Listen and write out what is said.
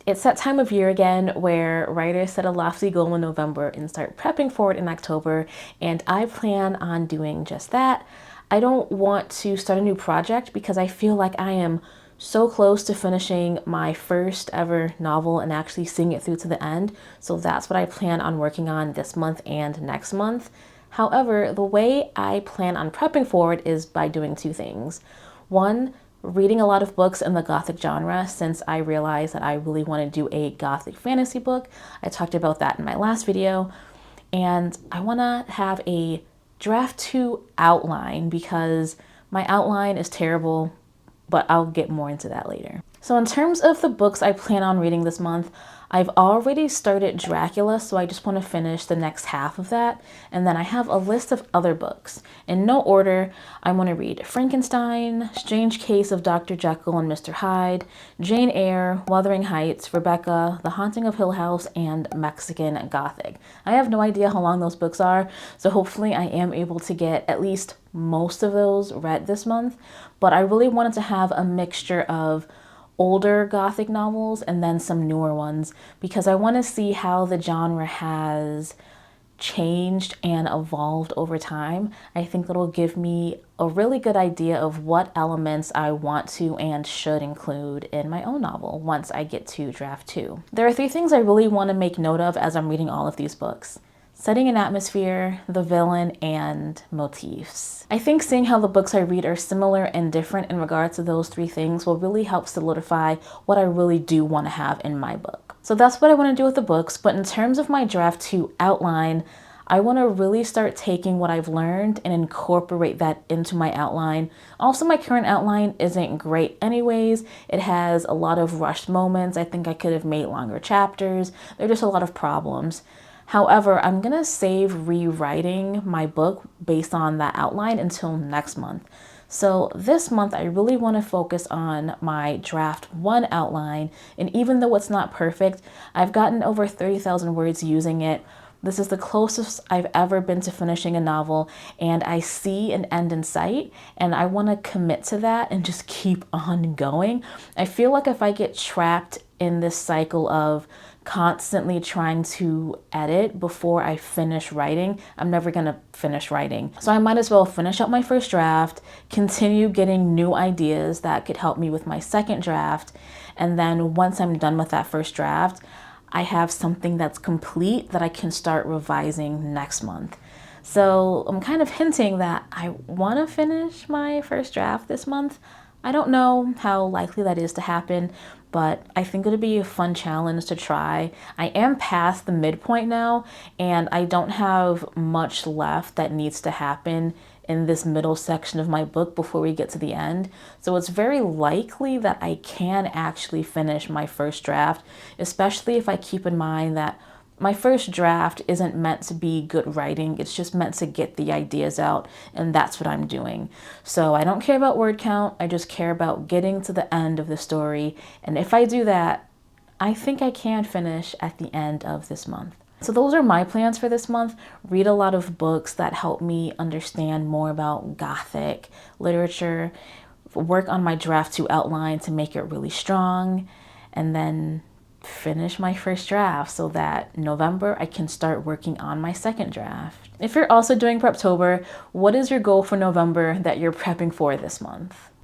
It's that time of year again where writers set a lofty goal in November and start prepping for it in October, and I plan on doing just that. I don't want to start a new project because I feel like I am so close to finishing my first ever novel and actually seeing it through to the end. So that's what I plan on working on this month and next month. However, the way I plan on prepping for it is by doing two things. One, reading a lot of books in the Gothic genre since I realized that I really want to do a Gothic fantasy book. I talked about that in my last video. And I want to have a draft 2 outline because my outline is terrible, but I'll get more into that later. So in terms of the books I plan on reading this month, I've already started Dracula, so I just want to finish the next half of that. And then I have a list of other books. In no order, I want to read Frankenstein, Strange Case of Dr. Jekyll and Mr. Hyde, Jane Eyre, Wuthering Heights, Rebecca, The Haunting of Hill House, and Mexican Gothic. I have no idea how long those books are, so hopefully I am able to get at least most of those read this month. But I really wanted to have a mixture of older Gothic novels and then some newer ones because I want to see how the genre has changed and evolved over time. I think that'll give me a really good idea of what elements I want to and should include in my own novel once I get to draft 2. There are 3 things I really want to make note of as I'm reading all of these books: setting an atmosphere, the villain, and motifs. I think seeing how the books I read are similar and different in regards to those 3 things will really help solidify what I really do want to have in my book. So that's what I want to do with the books, but in terms of my draft 2 outline, I want to really start taking what I've learned and incorporate that into my outline. Also, my current outline isn't great anyways. It has a lot of rushed moments. I think I could have made longer chapters. There are just a lot of problems. However, I'm gonna save rewriting my book based on that outline until next month. So this month, I really want to focus on my draft 1 outline. And even though it's not perfect, I've gotten over 30,000 words using it. This is the closest I've ever been to finishing a novel, and I see an end in sight, and I want to commit to that and just keep on going. I feel like if I get trapped in this cycle of constantly trying to edit before I finish writing, I'm never gonna finish writing. So I might as well finish up my first draft, continue getting new ideas that could help me with my second draft, and then once I'm done with that first draft, I have something that's complete that I can start revising next month. So I'm kind of hinting that I want to finish my first draft this month. I don't know how likely that is to happen, but I think it'll be a fun challenge to try. I am past the midpoint now, and I don't have much left that needs to happen in this middle section of my book before we get to the end. So it's very likely that I can actually finish my first draft, especially if I keep in mind that my first draft isn't meant to be good writing. It's just meant to get the ideas out, and that's what I'm doing. So I don't care about word count. I just care about getting to the end of the story. And if I do that, I think I can finish at the end of this month. So those are my plans for this month. Read a lot of books that help me understand more about Gothic literature, work on my draft 2 outline to make it really strong, and then finish my first draft so that November I can start working on my second draft. If you're also doing Preptober, what is your goal for November that you're prepping for this month?